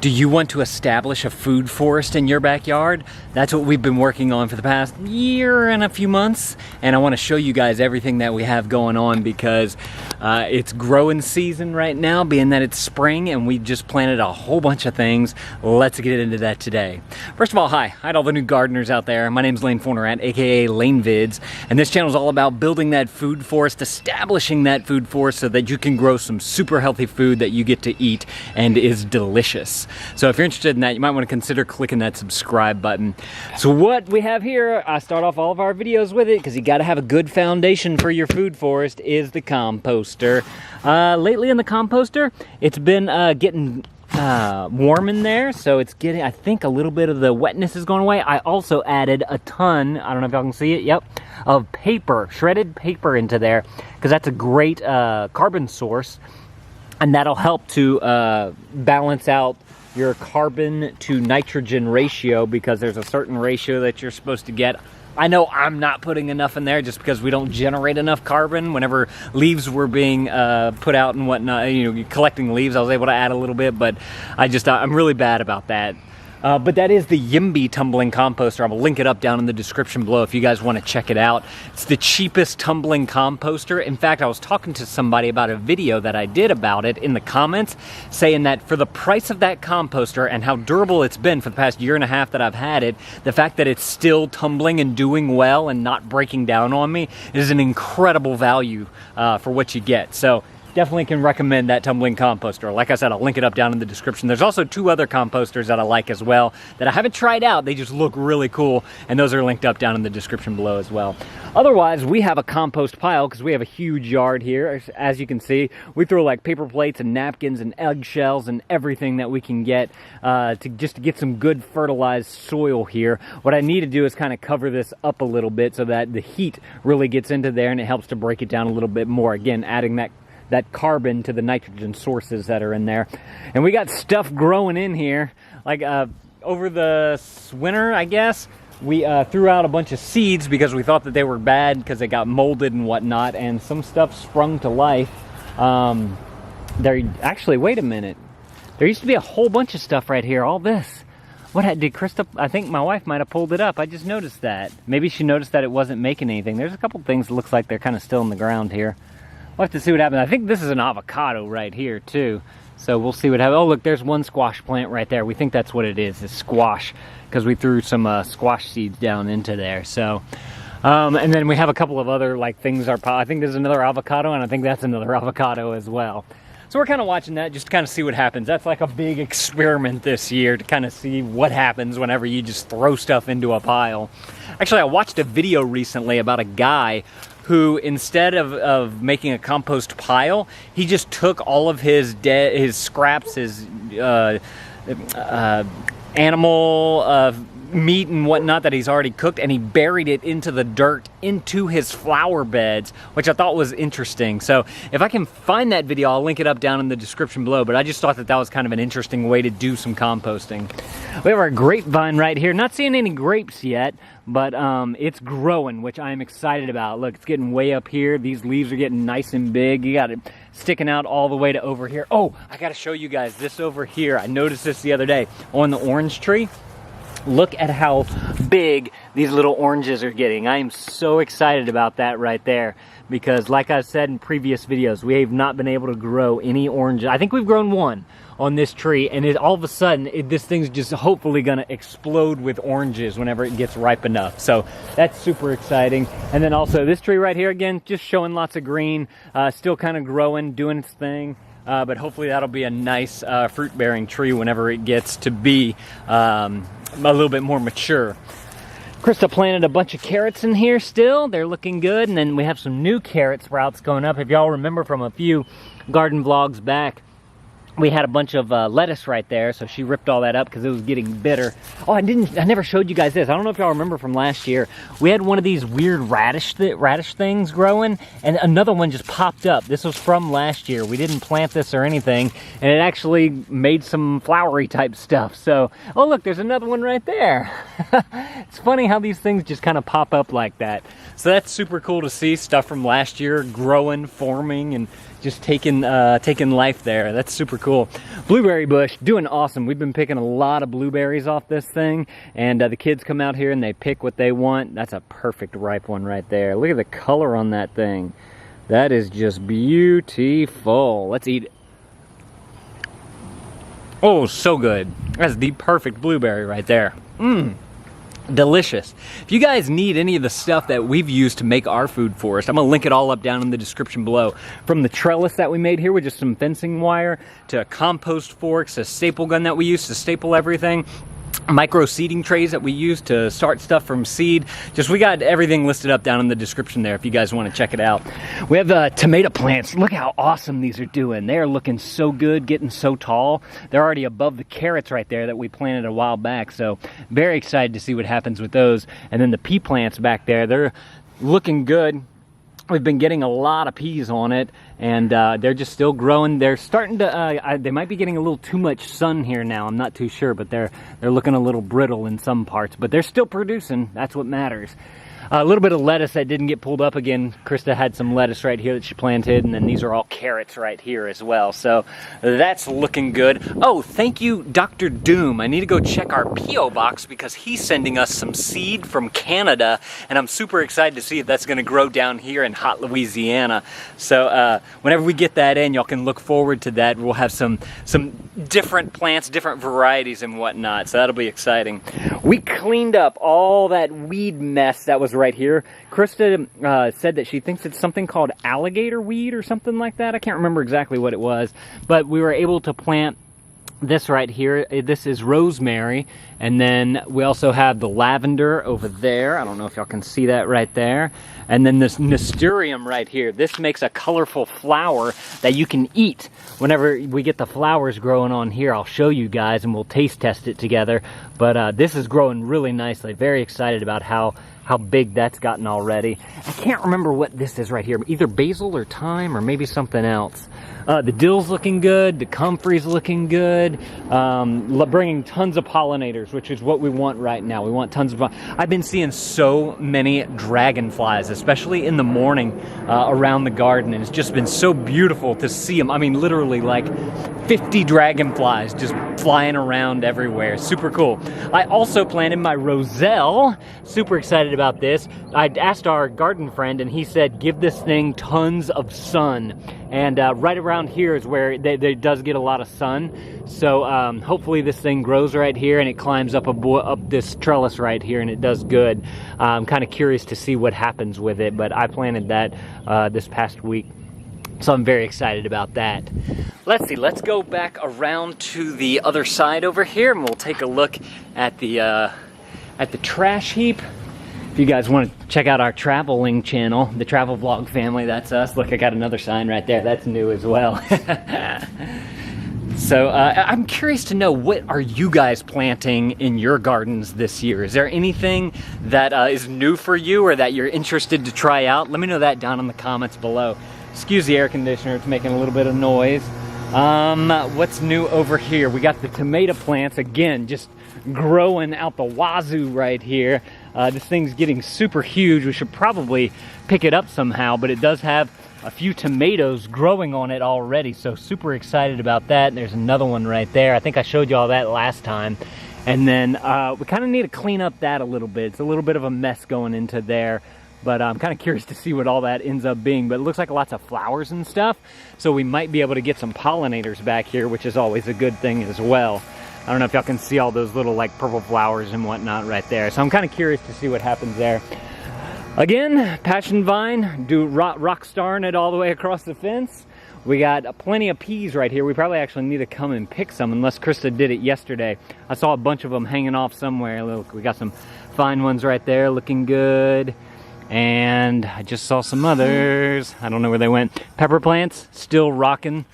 Do you want to establish a food forest in your backyard? That's what we've been working on for the past year and a few months, and I want to show you guys everything that we have going on because it's growing season right now, being that it's spring, and we just planted a whole bunch of things. Let's get into that today. First of all, hi to all the new gardeners out there. My name's Lane Fornerat, aka Lane Vids, and this channel is all about building that food forest, establishing that food forest so that you can grow some super healthy food that you get to eat and is delicious. So if you're interested in that, you might want to consider clicking that subscribe button. So what we have here, I start off all of our videos with it because you got to have a good foundation for your food forest, is the composter. Lately in the composter, it's been getting warm in there, so it's getting, I think a little bit of the wetness is going away. I also added a ton, I don't know if y'all can see it, yep, of paper, shredded paper into there, because that's a great carbon source, and that'll help to balance out your carbon to nitrogen ratio, because there's a certain ratio that you're supposed to get. I know I'm not putting enough in there just because we don't generate enough carbon. Whenever leaves were being put out and whatnot, you know, collecting leaves, I was able to add a little bit, but I'm really bad about that. But that is the Yimby tumbling composter. I will link it up down in the description below if you guys want to check it out. It's the cheapest tumbling composter. In fact, I was talking to somebody about a video that I did about it in the comments, saying that for the price of that composter and how durable it's been for the past year and a half that I've had it, the fact that it's still tumbling and doing well and not breaking down on me is an incredible value for what you get. So definitely can recommend that tumbling composter. Like I said, I'll link it up down in the description. There's also two other composters that I like as well that I haven't tried out. They just look really cool, and those are linked up down in the description below as well. Otherwise, we have a compost pile because we have a huge yard here. As you can see, we throw like paper plates and napkins and eggshells and everything that we can get to get some good fertilized soil here. What I need to do is kind of cover this up a little bit so that the heat really gets into there and it helps to break it down a little bit more. Again, adding that carbon to the nitrogen sources that are in there. And we got stuff growing in here. Like over the winter, I guess, we threw out a bunch of seeds because we thought that they were bad because they got molded and whatnot, and some stuff sprung to life. Actually, wait a minute. There used to be a whole bunch of stuff right here, all this. What did Krista, I think my wife might have pulled it up. I just noticed that. Maybe she noticed that it wasn't making anything. There's a couple things that looks like they're kind of still in the ground here. We'll have to see what happens. I think this is an avocado right here too. So we'll see what happens. Oh look, there's one squash plant right there. We think that's what it is squash, because we threw some squash seeds down into there. So, and then we have a couple of other like things. I think there's another avocado, and I think that's another avocado as well. So we're kind of watching that just to kind of see what happens. That's like a big experiment this year to kind of see what happens whenever you just throw stuff into a pile. Actually, I watched a video recently about a guy who, instead of making a compost pile, he just took all of his scraps, his animal meat and whatnot that he's already cooked, and he buried it into the dirt, into his flower beds, which I thought was interesting. So if I can find that video, I'll link it up down in the description below, but I just thought that that was kind of an interesting way to do some composting. We have our grapevine right here. Not seeing any grapes yet, but it's growing, which I'm excited about. Look, it's getting way up here. These leaves are getting nice and big. You got it sticking out all the way to over here. Oh, I got to show you guys this over here. I noticed this the other day on the orange tree. Look at how big these little oranges are getting. I am so excited about that right there, because like I said in previous videos, we have not been able to grow any oranges. I think we've grown one on this tree, and all of a sudden this thing's just hopefully going to explode with oranges whenever it gets ripe enough. So that's super exciting. And then also this tree right here, again, just showing lots of green, still kind of growing, doing its thing. But hopefully that'll be a nice fruit-bearing tree whenever it gets to be a little bit more mature. Krista planted a bunch of carrots in here still. They're looking good. And then we have some new carrot sprouts going up. If y'all remember from a few garden vlogs back, we had a bunch of lettuce right there, so she ripped all that up because it was getting bitter. Oh, I never showed you guys this. I don't know if y'all remember from last year. We had one of these weird radish things growing, and another one just popped up. This was from last year. We didn't plant this or anything, and it actually made some flowery type stuff. So, oh look, there's another one right there. It's funny how these things just kind of pop up like that. So that's super cool to see stuff from last year growing, forming, and just taking life there. That's super cool. Blueberry bush doing awesome. We've been picking a lot of blueberries off this thing, and the kids come out here and they pick what they want. That's a perfect ripe one right there. Look at the color on that thing. That is just beautiful. Let's eat it. Oh, so good. That's the perfect blueberry right there. Delicious. If you guys need any of the stuff that we've used to make our food forest, I'm gonna link it all up down in the description below. From the trellis that we made here with just some fencing wire, to compost forks, a staple gun that we used to staple everything, micro seeding trays that we use to start stuff from seed. Just, we got everything listed up down in the description there if you guys want to check it out. We have tomato plants. Look how awesome these are doing. They are looking so good, getting so tall. They're already above the carrots right there that we planted a while back, so very excited to see what happens with those. And then the pea plants back there, they're looking good. We've been getting a lot of peas on it, and they're just still growing. They're starting to, they might be getting a little too much sun here now. I'm not too sure, but they're looking a little brittle in some parts, but they're still producing. That's what matters. A little bit of lettuce that didn't get pulled up again. Krista had some lettuce right here that she planted, and then these are all carrots right here as well. So that's looking good. Oh, thank you, Dr. Doom. I need to go check our P.O. box because he's sending us some seed from Canada, and I'm super excited to see if that's going to grow down here in hot Louisiana. So whenever we get that in, y'all can look forward to that. We'll have some different plants, different varieties and whatnot, so that'll be exciting. We cleaned up all that weed mess that was right here. Krista said that she thinks it's something called alligator weed or something like that. I can't remember exactly what it was, but we were able to plant this right here. This is rosemary, and then we also have the lavender over there. I don't know if y'all can see that right there. And then this nasturtium right here. This makes a colorful flower that you can eat. Whenever we get the flowers growing on here, I'll show you guys and we'll taste test it together. But this is growing really nicely. Very excited about how big that's gotten already. I can't remember what this is right here. Either basil or thyme or maybe something else. The dill's looking good. The comfrey's looking good. Bringing tons of pollinators, which is what we want right now. We want tons of... I've been seeing so many dragonflies, especially in the morning around the garden. And it's just been so beautiful to see them. I mean, literally like 50 dragonflies just flying around everywhere. Super cool. I also planted my roselle. Super excited about this. I asked our garden friend and he said, give this thing tons of sun. And right around here is where it does get a lot of sun. So hopefully this thing grows right here and it climbs up this trellis right here and it does good. I'm kind of curious to see what happens with it, but I planted that this past week. So I'm very excited about that. Let's see, let's go back around to the other side over here and we'll take a look at the trash heap. If you guys want to check out our traveling channel, the Travel Vlog Family, that's us. Look, I got another sign right there. That's new as well. So I'm curious to know, what are you guys planting in your gardens this year? Is there anything that is new for you or that you're interested to try out? Let me know that down in the comments below. Excuse the air conditioner, it's making a little bit of noise. What's new over here? We got the tomato plants, again, just growing out the wazoo right here. This thing's getting super huge. We should probably pick it up somehow, but it does have a few tomatoes growing on it already, so super excited about that. And there's another one right there. I think I showed you all that last time. And then we kind of need to clean up that a little bit. It's a little bit of a mess going into there. But I'm kind of curious to see what all that ends up being. But it looks like lots of flowers and stuff. So we might be able to get some pollinators back here, which is always a good thing as well. I don't know if y'all can see all those little like purple flowers and whatnot right there. So I'm kind of curious to see what happens there. Again, passion vine, rock starring it all the way across the fence. We got plenty of peas right here. We probably actually need to come and pick some unless Krista did it yesterday. I saw a bunch of them hanging off somewhere. Look, we got some fine ones right there looking good. And I just saw some others. I don't know where they went. Pepper plants, still rocking.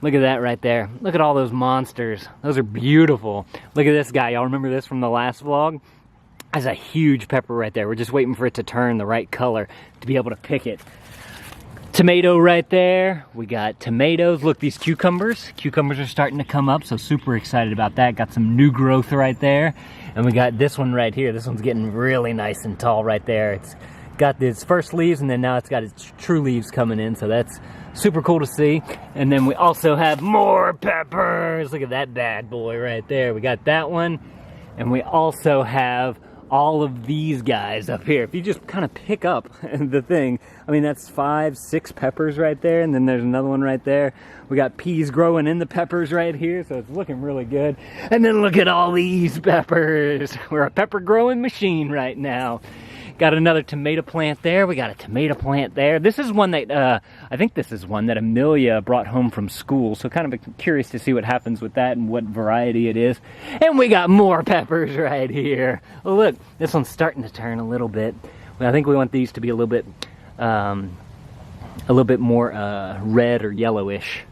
Look at that right there. Look at all those monsters. Those are beautiful. Look at this guy. Y'all remember this from the last vlog? That's a huge pepper right there. We're just waiting for it to turn the right color to be able to pick it. Tomato right there. We got tomatoes. Look, these cucumbers. Cucumbers are starting to come up, so super excited about that. Got some new growth right there. And we got this one right here. This one's getting really nice and tall right there. It's got its first leaves, and then now it's got its true leaves coming in, so that's super cool to see. And then we also have more peppers. Look at that bad boy right there. We got that one. And we also have all of these guys up here. If you just kind of pick up the thing, I mean, that's 5, 6 peppers right there, and then there's another one right there. We got peas growing in the peppers right here, so it's looking really good. And then look at all these peppers. We're a pepper growing machine right now. Got another tomato plant there. We got a tomato plant there. This is one that, I think this is one that Amelia brought home from school. So kind of curious to see what happens with that and what variety it is. And we got more peppers right here. Oh, look, this one's starting to turn a little bit. I think we want these to be a little bit more red or yellowish.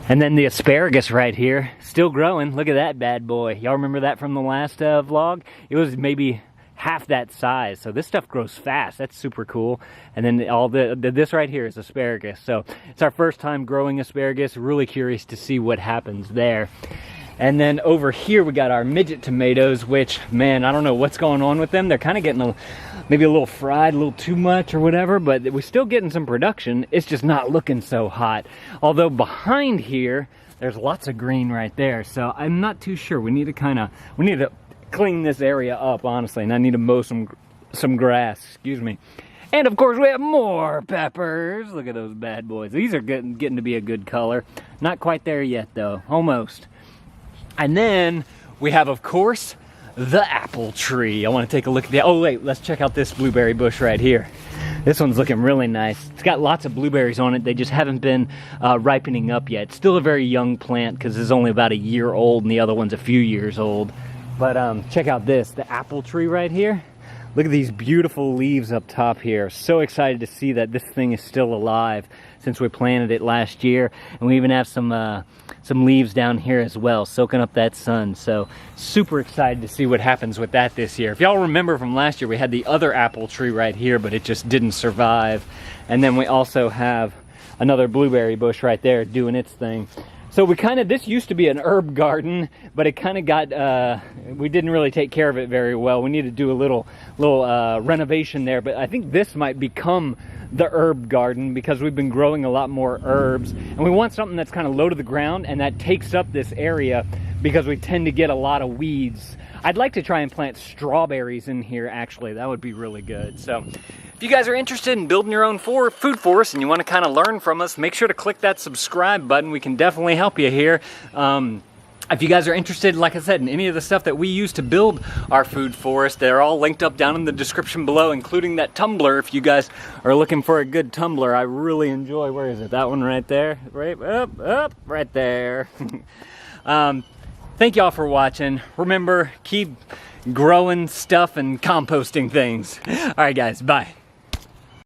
And then the asparagus right here, still growing. Look at that bad boy. Y'all remember that from the last vlog? It was maybe half that size, so this stuff grows fast. That's super cool. And then all this right here is asparagus, so it's our first time growing asparagus. Really curious to see what happens there. And then over here we got our midget tomatoes, which, man, I don't know what's going on with them. They're kind of getting maybe a little fried, a little too much or whatever, but we're still getting some production. It's just not looking so hot. Although behind here there's lots of green right there, so I'm not too sure. We need to clean this area up, honestly, and I need to mow some grass, excuse me. And of course we have more peppers. Look at those bad boys. These are getting to be a good color. Not quite there yet though, almost. And then we have, of course, the apple tree. I want to take a look at the, oh wait, let's check out this blueberry bush right here. This one's looking really nice. It's got lots of blueberries on it. They just haven't been ripening up yet. It's still a very young plant because it's only about a year old and the other one's a few years old. But check out this, the apple tree right here. Look at these beautiful leaves up top here. So excited to see that this thing is still alive since we planted it last year. And we even have some leaves down here as well, soaking up that sun. So super excited to see what happens with that this year. If y'all remember from last year, we had the other apple tree right here, but it just didn't survive. And then we also have another blueberry bush right there doing its thing. So this used to be an herb garden, but it kind of got, we didn't really take care of it very well. We need to do a little renovation there, but I think this might become the herb garden because we've been growing a lot more herbs. And we want something that's kind of low to the ground and that takes up this area because we tend to get a lot of weeds. I'd like to try and plant strawberries in here, actually. That would be really good. So if you guys are interested in building your own food forest and you want to kind of learn from us, make sure to click that subscribe button. We can definitely help you here. If you guys are interested, like I said, in any of the stuff that we use to build our food forest, they're all linked up down in the description below, including that tumbler. If you guys are looking for a good tumbler, I really enjoy, where is it? That one right there? Right up, right there. Thank y'all for watching. Remember, keep growing stuff and composting things. All right, guys, bye.